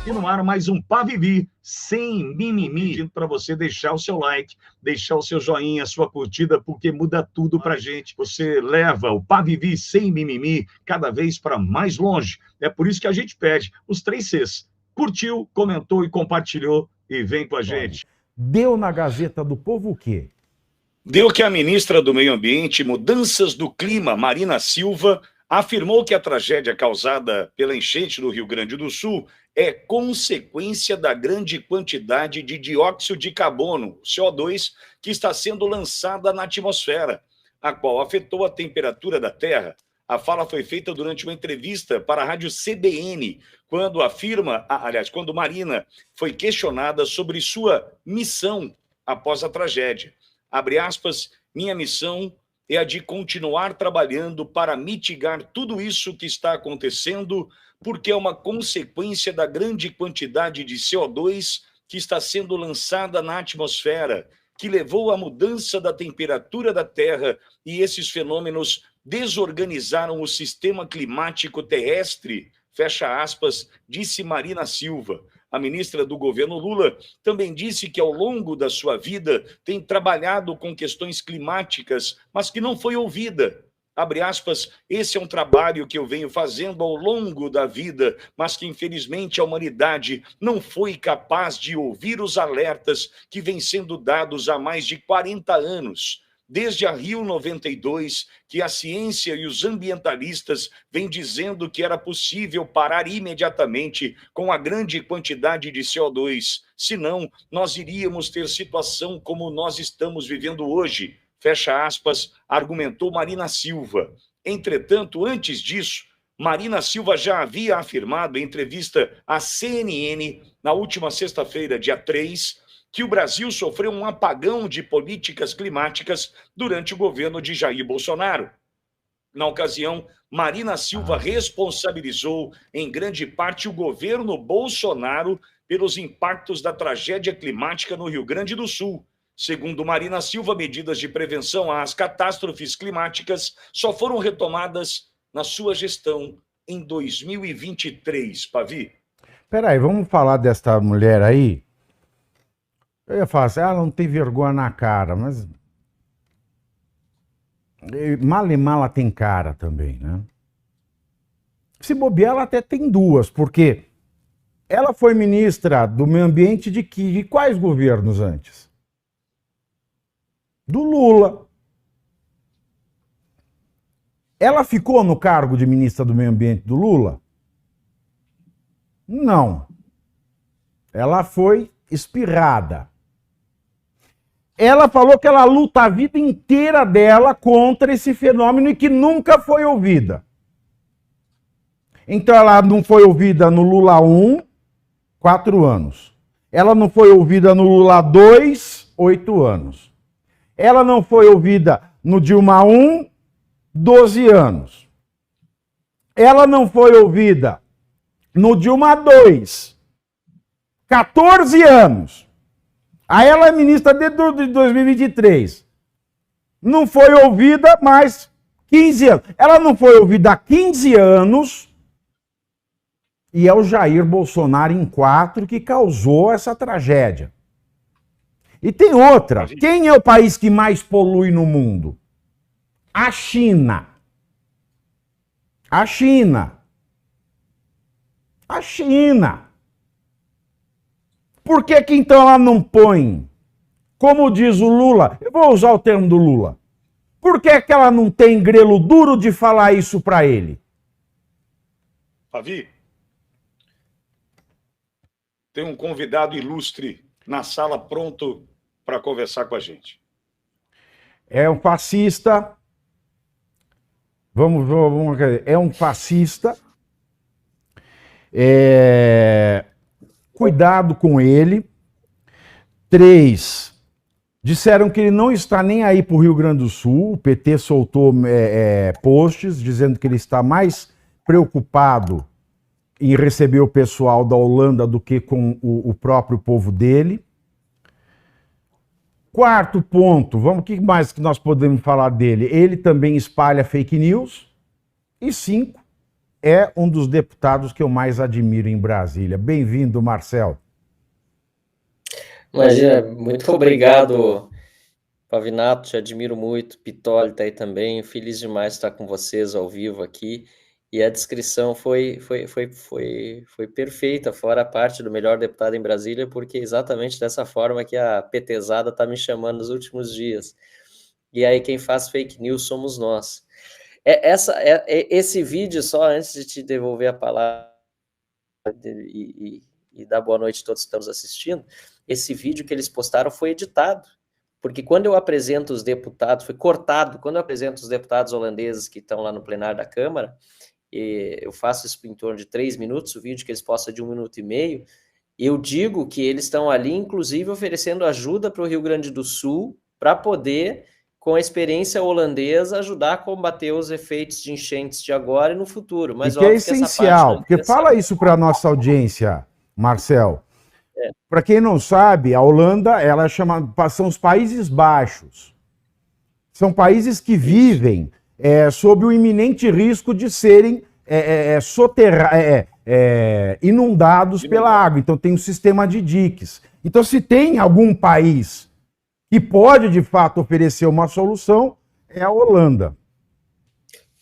E no ar mais um Pá Vivi, sem mimimi, pedindo para você deixar o seu like, deixar o seu joinha, a sua curtida, porque muda tudo para gente. Você leva o Pá Vivi sem mimimi cada vez para mais longe. É por isso que a gente pede os 3 Cs. Curtiu, comentou e compartilhou e vem com a gente. Deu na Gazeta do Povo o quê? Deu que a ministra do Meio Ambiente e Mudanças do Clima, Marina Silva, afirmou que a tragédia causada pela enchente no Rio Grande do Sul é consequência da grande quantidade de dióxido de carbono, CO2, que está sendo lançada na atmosfera, a qual afetou a temperatura da Terra. A fala foi feita durante uma entrevista para a rádio CBN, quando Marina foi questionada sobre sua missão após a tragédia. Abre aspas, minha missão é a de continuar trabalhando para mitigar tudo isso que está acontecendo, porque é uma consequência da grande quantidade de CO2 que está sendo lançada na atmosfera, que levou à mudança da temperatura da Terra, e esses fenômenos desorganizaram o sistema climático terrestre, fecha aspas, disse Marina Silva. A ministra do governo Lula também disse que ao longo da sua vida tem trabalhado com questões climáticas, mas que não foi ouvida. Abre aspas, esse é um trabalho que eu venho fazendo ao longo da vida, mas que infelizmente a humanidade não foi capaz de ouvir os alertas que vêm sendo dados há mais de 40 anos. Desde a Rio 92, que a ciência e os ambientalistas vêm dizendo que era possível parar imediatamente com a grande quantidade de CO2, senão nós iríamos ter situação como nós estamos vivendo hoje, fecha aspas, argumentou Marina Silva. Entretanto, antes disso, Marina Silva já havia afirmado em entrevista à CNN, na última sexta-feira, dia 3, que o Brasil sofreu um apagão de políticas climáticas durante o governo de Jair Bolsonaro. Na ocasião, Marina Silva responsabilizou, em grande parte, o governo Bolsonaro pelos impactos da tragédia climática no Rio Grande do Sul. Segundo Marina Silva, medidas de prevenção às catástrofes climáticas só foram retomadas na sua gestão em 2023, Pavi. Peraí, vamos falar desta mulher aí? Eu ia falar assim, ela não tem vergonha na cara, mas mal e mal ela tem cara também, né? Se bobear, ela até tem duas, porque ela foi ministra do Meio Ambiente de quais governos antes? Do Lula. Ela ficou no cargo de ministra do Meio Ambiente do Lula? Não. Ela foi espirrada. Ela falou que ela luta a vida inteira dela contra esse fenômeno e que nunca foi ouvida. Então ela não foi ouvida no Lula 1, 4 anos. Ela não foi ouvida no Lula 2, 8 anos. Ela não foi ouvida no Dilma 1, 12 anos. Ela não foi ouvida no Dilma 2, 14 anos. Aí ela é ministra desde 2023. Não foi ouvida mais 15 anos. Ela não foi ouvida há 15 anos e é o Jair Bolsonaro em 4 que causou essa tragédia. E tem outra. Quem é o país que mais polui no mundo? A China. A China. A China. Por que que então ela não põe, como diz o Lula, eu vou usar o termo do Lula, por que que ela não tem grelo duro de falar isso para ele? Pavi, tem um convidado ilustre na sala pronto para conversar com a gente. É um fascista, é um fascista, cuidado com ele. 3, disseram que ele não está nem aí para o Rio Grande do Sul. O PT soltou posts dizendo que ele está mais preocupado em receber o pessoal da Holanda do que com o próprio povo dele. Quarto ponto, vamos, o que mais que nós podemos falar dele? Ele também espalha fake news. E 5, é um dos deputados que eu mais admiro em Brasília. Bem-vindo, Marcel. Imagina, muito obrigado, Pavinato, te admiro muito. Pitoli está aí também, feliz demais de estar com vocês ao vivo aqui. E a descrição foi perfeita, fora a parte do melhor deputado em Brasília, porque exatamente dessa forma que a petezada está me chamando nos últimos dias. E aí quem faz fake news somos nós. Esse vídeo, só antes de te devolver a palavra e dar boa noite a todos que estamos assistindo, esse vídeo que eles postaram foi editado. Porque quando eu apresento os deputados, foi cortado, quando eu apresento os deputados holandeses que estão lá no plenário da Câmara, eu faço isso em torno de 3 minutos, o vídeo que eles postam de 1 minuto e meio, eu digo que eles estão ali, inclusive, oferecendo ajuda para o Rio Grande do Sul, para poder, com a experiência holandesa, ajudar a combater os efeitos de enchentes de agora e no futuro. Mas e que é essencial, porque fala isso para a nossa audiência, Marcel. Para quem não sabe, a Holanda, ela são os Países Baixos. São países que vivem sob o iminente risco de serem inundados pela água. Então tem um sistema de diques. Então se tem algum país que pode de fato oferecer uma solução, é a Holanda.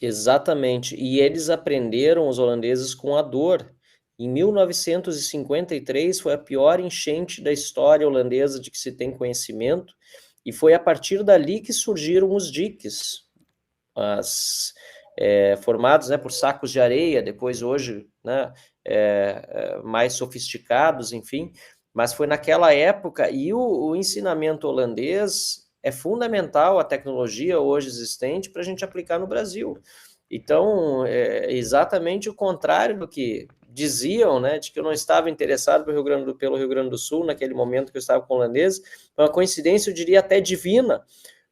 Exatamente. E eles aprenderam, os holandeses, com a dor. Em 1953 foi a pior enchente da história holandesa de que se tem conhecimento, e foi a partir dali que surgiram os diques, formados, né, por sacos de areia, depois hoje, né, mais sofisticados, enfim, mas foi naquela época, e o ensinamento holandês é fundamental, a tecnologia hoje existente, para a gente aplicar no Brasil. Então, é exatamente o contrário do que diziam, né, de que eu não estava interessado pelo Rio Grande do Sul, naquele momento que eu estava com o holandês. Uma coincidência, eu diria até divina,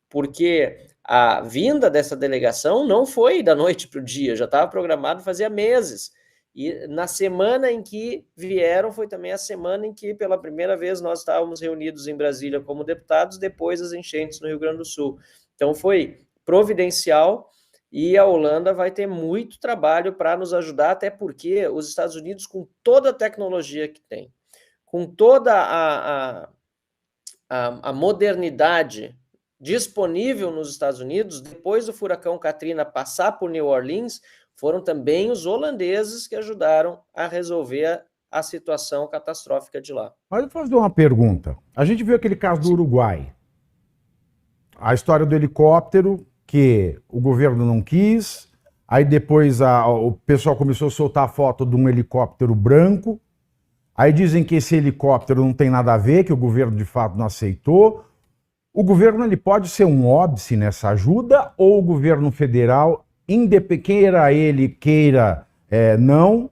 porque a vinda dessa delegação não foi da noite para o dia, já estava programado fazia meses. E na semana em que vieram, foi também a semana em que, pela primeira vez, nós estávamos reunidos em Brasília como deputados, depois das enchentes no Rio Grande do Sul. Então, foi providencial. E a Holanda vai ter muito trabalho para nos ajudar, até porque os Estados Unidos, com toda a tecnologia que tem, com toda a modernidade disponível nos Estados Unidos, depois do furacão Katrina passar por New Orleans, foram também os holandeses que ajudaram a resolver a situação catastrófica de lá. Mas eu vou fazer uma pergunta. A gente viu aquele caso do Uruguai. A história do helicóptero, que o governo não quis, aí depois o pessoal começou a soltar a foto de um helicóptero branco, aí dizem que esse helicóptero não tem nada a ver, que o governo de fato não aceitou. O governo ele pode ser um óbice nessa ajuda, ou o governo federal, queira ele, queira não,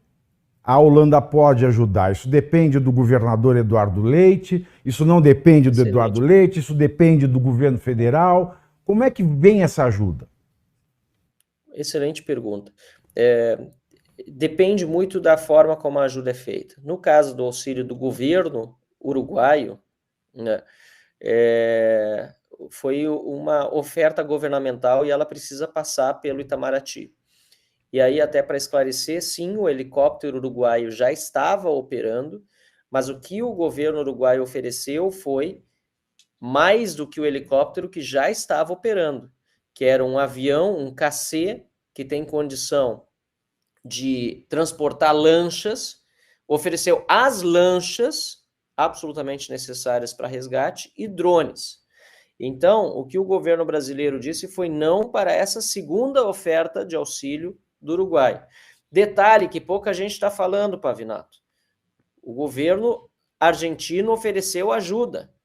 a Holanda pode ajudar? Isso depende do governador Eduardo Leite, isso não depende do Eduardo Leite, isso depende do governo federal. Como é que vem essa ajuda? Excelente pergunta. Depende muito da forma como a ajuda é feita. No caso do auxílio do governo uruguaio, né, foi uma oferta governamental e ela precisa passar pelo Itamaraty. E aí, até para esclarecer, sim, o helicóptero uruguaio já estava operando, mas o que o governo uruguaio ofereceu foi mais do que o helicóptero que já estava operando, que era um avião, um KC, que tem condição de transportar lanchas, ofereceu as lanchas absolutamente necessárias para resgate e drones. Então, o que o governo brasileiro disse foi não para essa segunda oferta de auxílio do Uruguai. Detalhe que pouca gente está falando, Pavinato. O governo argentino ofereceu ajuda.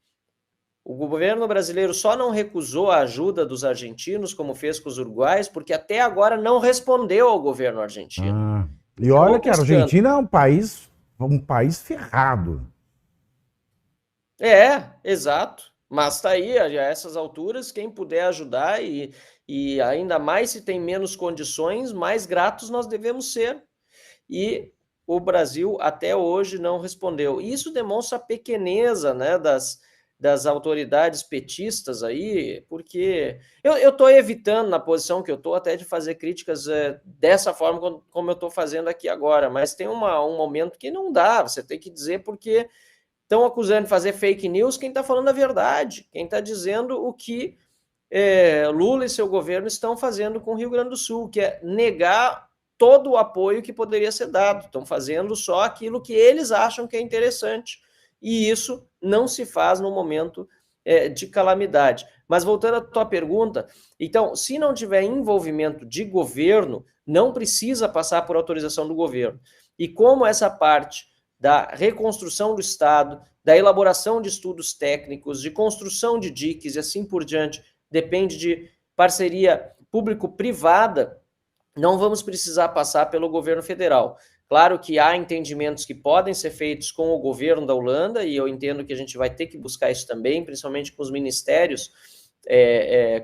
O governo brasileiro só não recusou a ajuda dos argentinos, como fez com os uruguaios, porque até agora não respondeu ao governo argentino. E olha que a Argentina é um país ferrado. Exato. Mas está aí, a essas alturas, quem puder ajudar e ainda mais se tem menos condições, mais gratos nós devemos ser. E o Brasil até hoje não respondeu. Isso demonstra a pequeneza, né, das autoridades petistas aí, porque eu estou evitando, na posição que eu estou, até de fazer críticas dessa forma como eu estou fazendo aqui agora, mas tem um momento que não dá, você tem que dizer porque estão acusando de fazer fake news quem está falando a verdade, quem está dizendo o que Lula e seu governo estão fazendo com o Rio Grande do Sul, que é negar todo o apoio que poderia ser dado, estão fazendo só aquilo que eles acham que é interessante, e isso não se faz no momento de calamidade. Mas voltando à tua pergunta, então, se não tiver envolvimento de governo, não precisa passar por autorização do governo. E como essa parte da reconstrução do Estado, da elaboração de estudos técnicos, de construção de diques e assim por diante, depende de parceria público-privada, não vamos precisar passar pelo governo federal. Claro que há entendimentos que podem ser feitos com o governo da Holanda, e eu entendo que a gente vai ter que buscar isso também, principalmente com os ministérios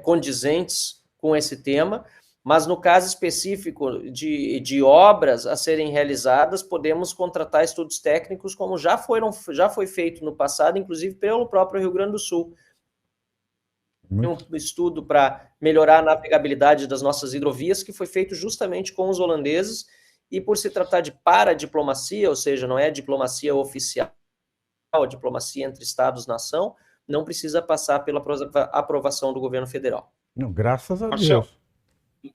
condizentes com esse tema, mas no caso específico de obras a serem realizadas, podemos contratar estudos técnicos, como já foi feito no passado, inclusive pelo próprio Rio Grande do Sul. Um estudo para melhorar a navegabilidade das nossas hidrovias, que foi feito justamente com os holandeses, e por se tratar de paradiplomacia, ou seja, não é diplomacia oficial, é diplomacia entre Estados-nação, não precisa passar pela aprovação do governo federal. Não, graças a Marcelo, Deus.